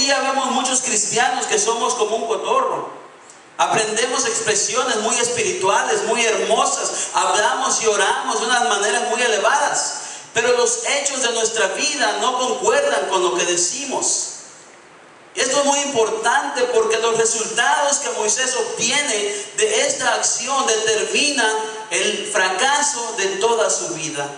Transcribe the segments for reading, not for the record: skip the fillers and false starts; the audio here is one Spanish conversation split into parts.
día vemos muchos cristianos que somos como un cotorro. Aprendemos expresiones muy espirituales, muy hermosas, hablamos y oramos de unas maneras muy elevadas, pero los hechos de nuestra vida no concuerdan con lo que decimos. Esto es muy importante porque los resultados que Moisés obtiene de esta acción determinan el fracaso de toda su vida.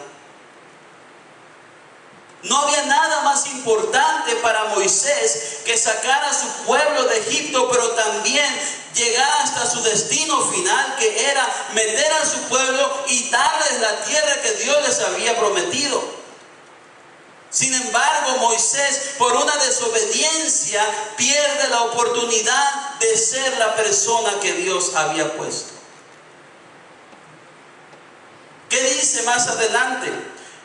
No había nada más importante para Moisés que sacar a su pueblo de Egipto, pero también llegar hasta su destino final, que era meter a su pueblo y darles la tierra que Dios les había prometido. Sin embargo, Moisés, por una desobediencia, pierde la oportunidad de ser la persona que Dios había puesto. ¿Qué dice más adelante?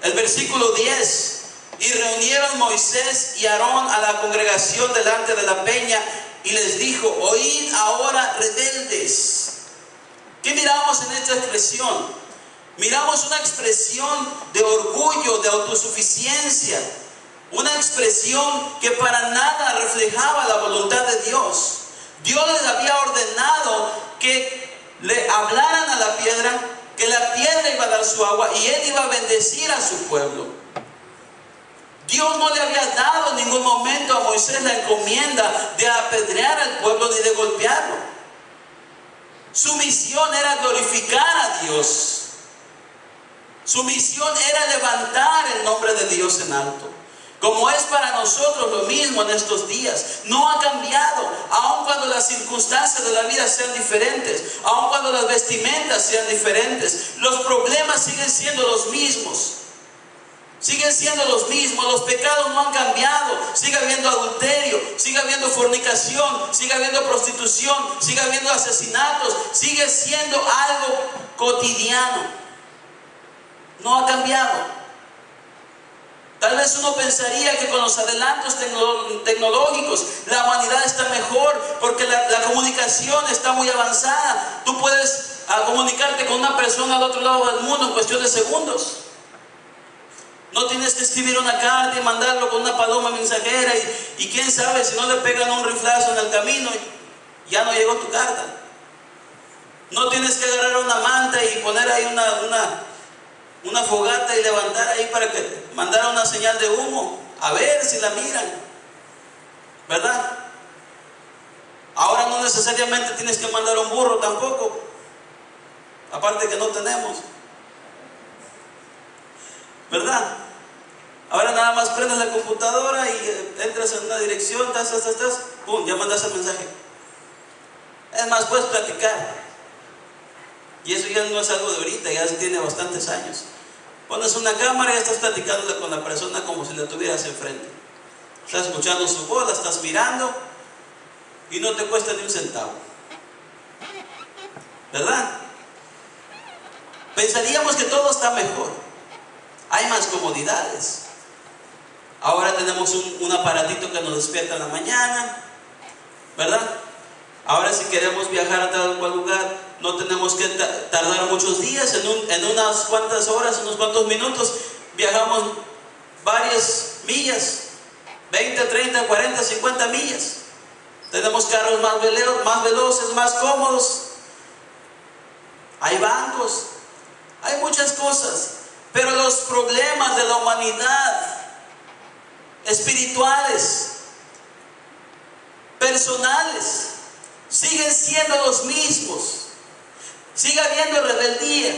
El versículo 10. Y reunieron Moisés y Aarón a la congregación delante de la peña y les dijo: oíd ahora, rebeldes. ¿Qué miramos en esta expresión? Miramos una expresión de orgullo, de autosuficiencia, una expresión que para nada reflejaba la voluntad de Dios. Dios les había ordenado que le hablaran a la piedra, que la piedra iba a dar su agua y Él iba a bendecir a su pueblo. Dios no le había dado en ningún momento a Moisés la encomienda de apedrear al pueblo ni de golpearlo. Su misión era glorificar a Dios. Su misión era levantar el nombre de Dios en alto. Como es para nosotros lo mismo en estos días. No ha cambiado, aun cuando las circunstancias de la vida sean diferentes, aun cuando las vestimentas sean diferentes. Los problemas siguen siendo los mismos. Siguen siendo los mismos, los pecados no han cambiado. Sigue habiendo adulterio, sigue habiendo fornicación, sigue habiendo prostitución, sigue habiendo asesinatos. Sigue siendo algo cotidiano. No ha cambiado. Tal vez uno pensaría que con los adelantos tecnológicos la humanidad está mejor porque la comunicación está muy avanzada. Tú puedes comunicarte con una persona al otro lado del mundo en cuestión de segundos. No tienes que escribir una carta y mandarlo con una paloma mensajera y quién sabe si no le pegan un riflazo en el camino y ya no llegó tu carta. No tienes que agarrar una manta y poner ahí una fogata y levantar ahí para que mandara una señal de humo, a ver si la miran, ¿verdad? Ahora no necesariamente tienes que mandar un burro tampoco, aparte que no tenemos, ¿verdad? Ahora nada más prendes la computadora y entras en una dirección, pum, ya mandas el mensaje. Es más, puedes platicar. Y eso ya no es algo de ahorita, ya tiene bastantes años. Pones una cámara y estás platicando con la persona como si la tuvieras enfrente. Estás escuchando su voz, la estás mirando y no te cuesta ni un centavo, ¿verdad? Pensaríamos que todo está mejor. Hay más comodidades. Ahora tenemos un aparatito que nos despierta en la mañana, ¿verdad? Ahora si queremos viajar a tal cual lugar, no tenemos que tardar muchos días, en unas cuantas horas, unos cuantos minutos, viajamos varias millas, 20, 30, 40, 50 millas. Tenemos carros más veloces, más cómodos. Hay bancos, hay muchas cosas, pero los problemas de la humanidad, espirituales, personales, siguen siendo los mismos. Sigue habiendo rebeldía,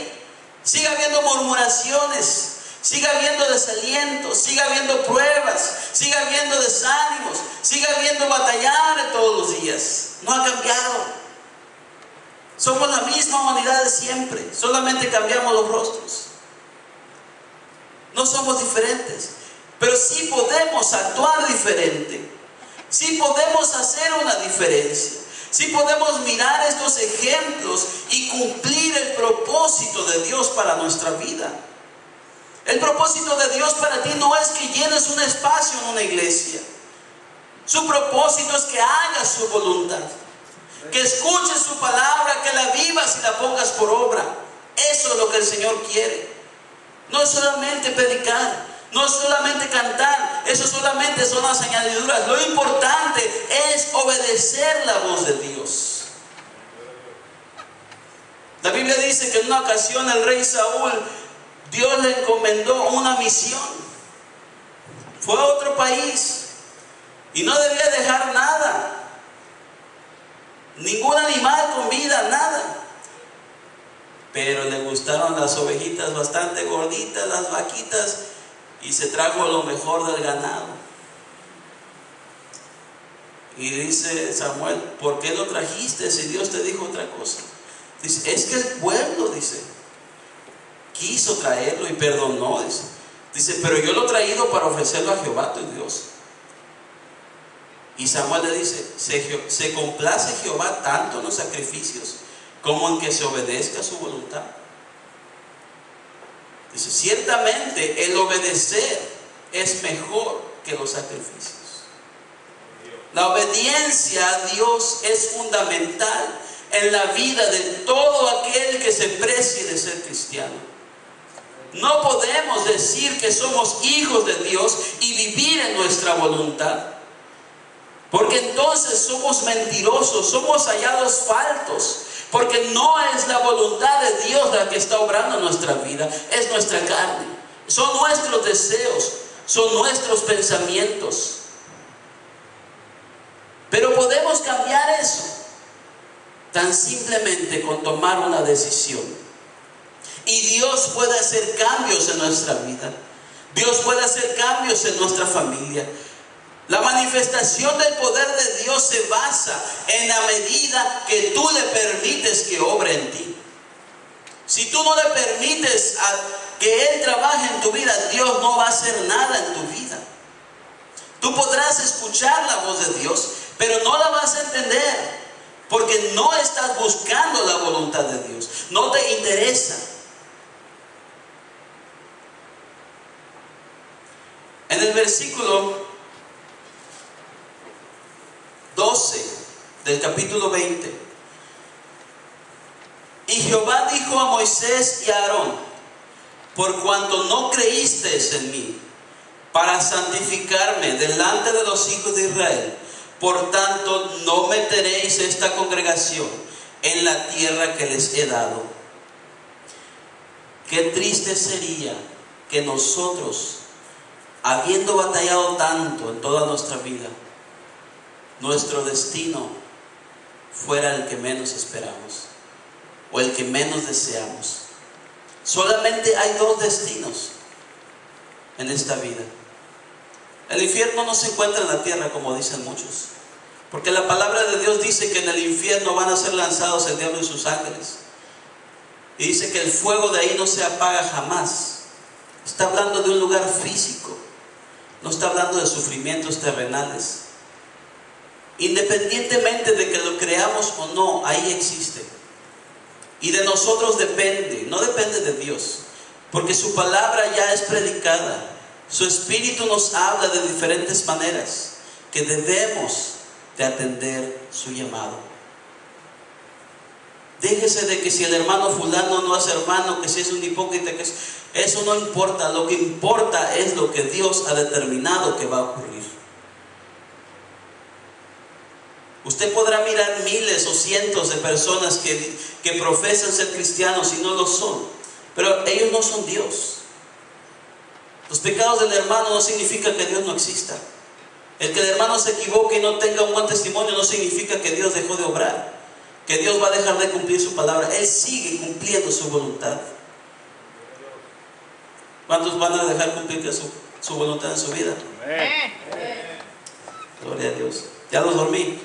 sigue habiendo murmuraciones, sigue habiendo desalientos, sigue habiendo pruebas, sigue habiendo desánimos, sigue habiendo batallar todos los días. No ha cambiado. Somos la misma humanidad de siempre, solamente cambiamos los rostros. No somos diferentes, pero sí podemos actuar diferente. Sí podemos hacer una diferencia. Sí podemos mirar estos ejemplos y cumplir el propósito de Dios para nuestra vida. El propósito de Dios para ti no es que llenes un espacio en una iglesia. Su propósito es que hagas su voluntad, que escuches su palabra, que la vivas y la pongas por obra. Eso es lo que el Señor quiere. No es solamente predicar, no es solamente cantar, eso solamente son las añadiduras. Lo importante obedecer la voz de Dios. La Biblia dice que en una ocasión el rey Saúl, Dios le encomendó una misión. Fue a otro país y no debía dejar nada, ningún animal con vida, nada. Pero le gustaron las ovejitas bastante gorditas, las vaquitas, y se trajo lo mejor del ganado. Y dice Samuel, ¿por qué lo trajiste si Dios te dijo otra cosa? Dice, es que el pueblo, dice, quiso traerlo y perdonó, dice, pero yo lo he traído para ofrecerlo a Jehová tu Dios. Y Samuel le dice, se complace Jehová tanto en los sacrificios como en que se obedezca a su voluntad. Dice, ciertamente el obedecer es mejor que los sacrificios. La obediencia a Dios es fundamental en la vida de todo aquel que se precie de ser cristiano. No podemos decir que somos hijos de Dios y vivir en nuestra voluntad, porque entonces somos mentirosos, somos hallados faltos, porque no es la voluntad de Dios la que está obrando en nuestra vida, es nuestra carne, son nuestros deseos, son nuestros pensamientos. Pero podemos cambiar eso tan simplemente con tomar una decisión. Y Dios puede hacer cambios en nuestra vida. Dios puede hacer cambios en nuestra familia. La manifestación del poder de Dios se basa en la medida que tú le permites que obre en ti. Si tú no le permites que Él trabaje en tu vida, Dios no va a hacer nada en tu vida. Tú podrás escuchar la voz de Dios, pero no la vas a entender, porque no estás buscando la voluntad de Dios, no te interesa. En el versículo 12 del capítulo 20, y Jehová dijo a Moisés y a Aarón, por cuanto no creísteis en mí para santificarme delante de los hijos de Israel, por tanto no meteréis esta congregación en la tierra que les he dado. Qué triste sería que nosotros, habiendo batallado tanto en toda nuestra vida, nuestro destino fuera el que menos esperamos o el que menos deseamos. Solamente hay dos destinos en esta vida. El infierno no se encuentra en la tierra, como dicen muchos, porque la palabra de Dios dice que en el infierno van a ser lanzados el diablo y sus ángeles, y dice que el fuego de ahí no se apaga jamás. Está hablando de un lugar físico, no está hablando de sufrimientos terrenales. Independientemente de que lo creamos o no, ahí existe. Y de nosotros depende, no depende de Dios, porque su palabra ya es predicada. Su Espíritu nos habla de diferentes maneras que debemos de atender su llamado. Déjese de que si el hermano fulano no es hermano, que si es un hipócrita, que eso no importa. Lo que importa es lo que Dios ha determinado que va a ocurrir. Usted podrá mirar miles o cientos de personas que profesan ser cristianos y no lo son, pero ellos no son Dios. Los pecados del hermano no significa que Dios no exista. El que el hermano se equivoque y no tenga un buen testimonio no significa que Dios dejó de obrar, que Dios va a dejar de cumplir su palabra. Él sigue cumpliendo su voluntad. ¿Cuántos van a dejar cumplir su voluntad en su vida? Amén. Gloria a Dios. Ya los dormí.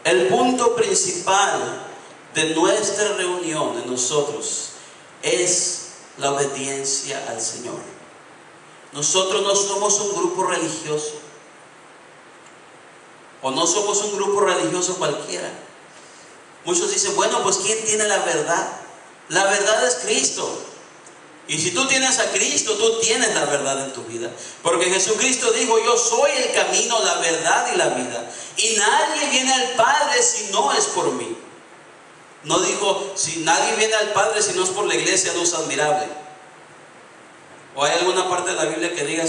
El punto principal de nuestra reunión de nosotros es la obediencia al Señor. Nosotros no somos un grupo religioso, o no somos un grupo religioso cualquiera. Muchos dicen, bueno, pues ¿quién tiene la verdad? La verdad es Cristo. Y si tú tienes a Cristo, tú tienes la verdad en tu vida. Porque Jesucristo dijo, yo soy el camino, la verdad y la vida. Y nadie viene al Padre si no es por mí. No dijo, si nadie viene al Padre si no es por la iglesia, luz admirable. ¿O hay alguna parte de la Biblia que diga